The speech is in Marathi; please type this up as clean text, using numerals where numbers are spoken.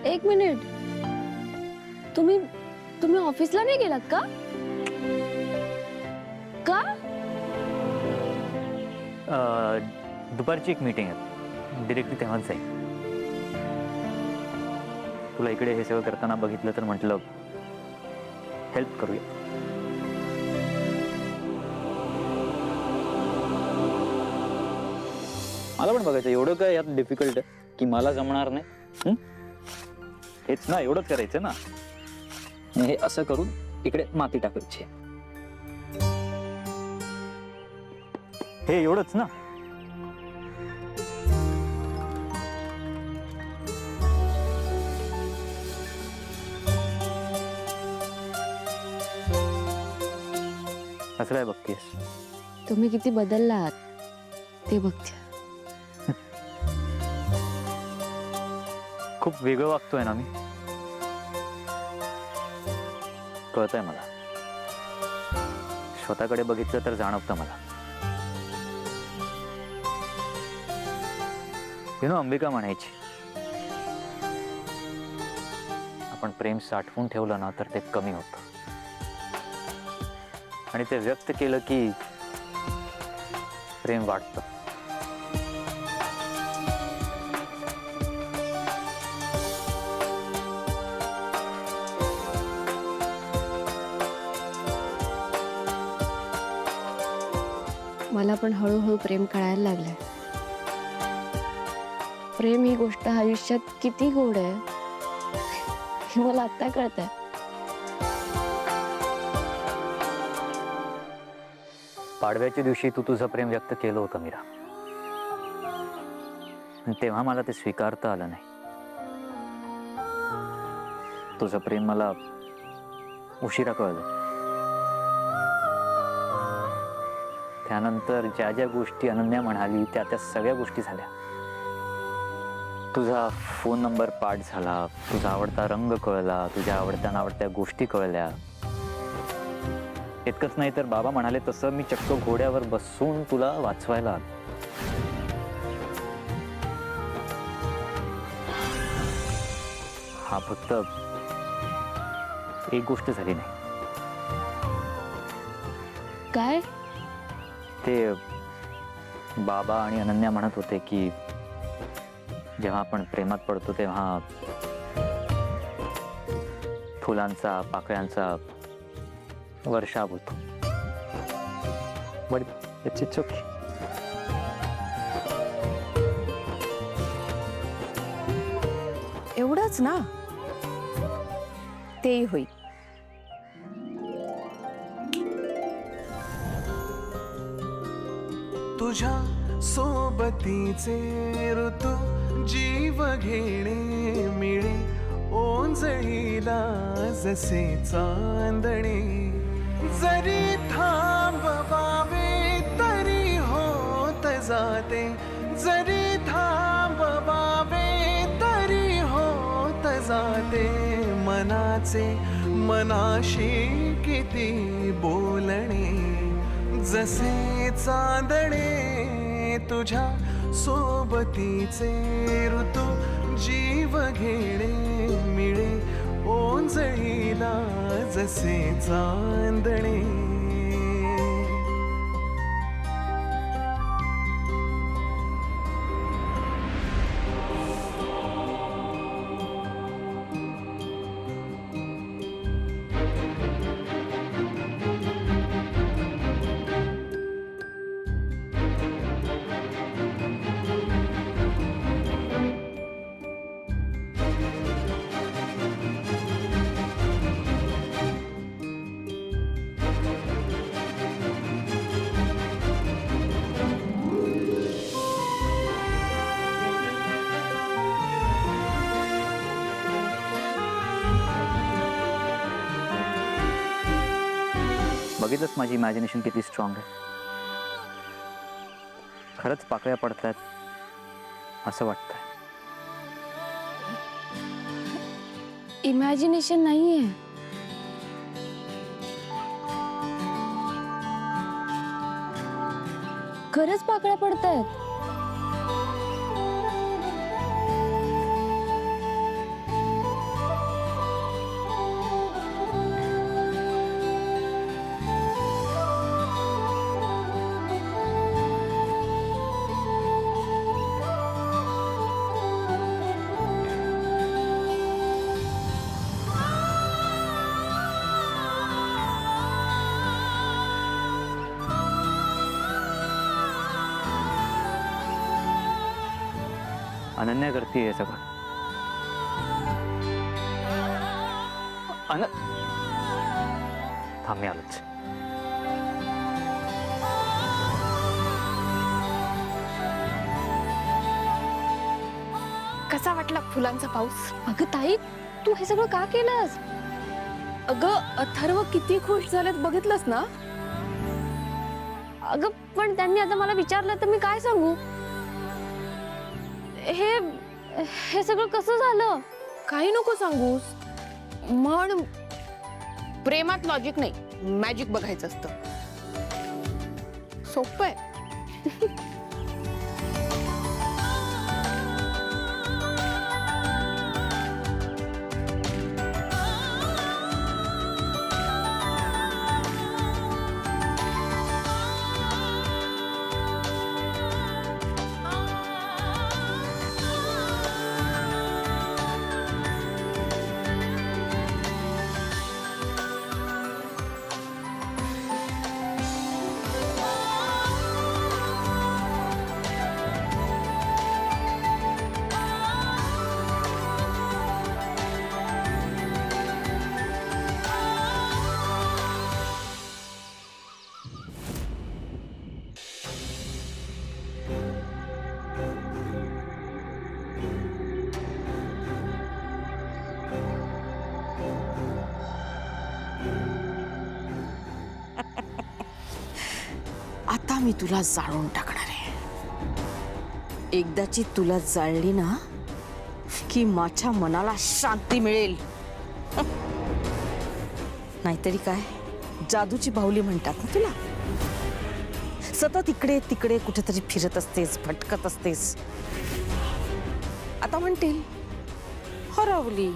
एक मिनिट, तुम्ही तुम्ही ऑफिसला नाही गेलात का? का? दुपारची एक मीटिंग आहे, डिरेक्टली तेव्हाच आहे. तुला इकडे हे सगळं करताना बघितलं तर म्हटलं हेल्प करूया. मला पण बघायचं, एवढं काय यात डिफिकल्ट आहे की मला जमणार नाही? हेच ना, एवढंच करायचं ना. हे असं करून इकडे माती टाकायची. हे एवढंच ना. असं काय बघतेस? तुम्ही किती बदललात ते बघते. खूप वेगळं वागतोय ना मी, कळतंय मला. स्वतःकडे बघितलं तर जाणवतं मला. अंबिका म्हणायची, आपण प्रेम साठवून ठेवलं ना तर ते कमी होतं, आणि ते व्यक्त केलं की प्रेम वाढतं. मला पण हळूहळू प्रेम कळायला लागलंय. प्रेम ही गोष्ट आयुष्यात किती गोड आहे हे मला आता कळतंय. पाडव्याच्या दिवशी तू तुझं प्रेम व्यक्त केलं होतं मीरा, तेव्हा मला ते स्वीकारता आलं नाही. तुझं प्रेम मला उशिरा कळलं. त्यानंतर ज्या ज्या गोष्टी अनन्या म्हणाली त्या त्या सगळ्या गोष्टी झाल्या. तुझा फोन नंबर पाठ झाला, तुझा आवडता रंग कळला, तुझ्या आवडत्या नावडत्या गोष्टी कळल्या. इतकंच नाही तर बाबा म्हणाले तसं मी चक्क घोड्यावर बसून तुला वाचवायला आलो. हा फक्त एक गोष्ट झाली नाही. काय? ते बाबा आणि अनन्या म्हणत होते की जेव्हा आपण प्रेमात पडतो तेव्हा फुलांचा, पाकळ्यांचा वर्षाव होतो. But it's okay. एवढंच ना, तेही होईल. तुझ्या सोबतीचे ऋतू जीव घेणे मिळे ओंजळीला जसे चांदणे. जरी थांबवावे तरी होत जाते, जरी थांबवावे तरी होत जाते. मनाचे मनाशी किती बोलणे, जसे चांदणे. तुझ्या सोबतीचे ऋतू जीव घेणे मिळे ओंजळीला जसे चांदणे. बघितलंच माझी इमॅजिनेशन किती स्ट्रॉंग आहे. खरंच पाकळ्या पडतायत असं वाटतंय. इमॅजिनेशन नाहीये, खरंच पाकळ्या पडतायत. अनन्या करते हे सगळं. थांब मी आलोच. कसा वाटला फुलांचा पाऊस? अगं ताई, तू हे सगळं का केलंस? अगं अथर्व किती खुश झालेत बघितलंस ना? अगं पण त्यांनी आता मला विचारलं तर मी काय सांगू? हे हे सगळं कसं झालं? काही नको सांगूस. म्हण प्रेमात लॉजिक नाही, मॅजिक बघायचं असतं. सोपं आहे. आता मी तुला जाळून टाकणार आहे. एकदाची तुला जाळली ना की माझ्या मनाला शांती मिळेल. नाहीतरी काय जादूची बाहुली म्हणतात ना तुला. सतत इकडे तिकडे कुठेतरी फिरत असतेस, भटकत असतेस. आता म्हणतील हरवली.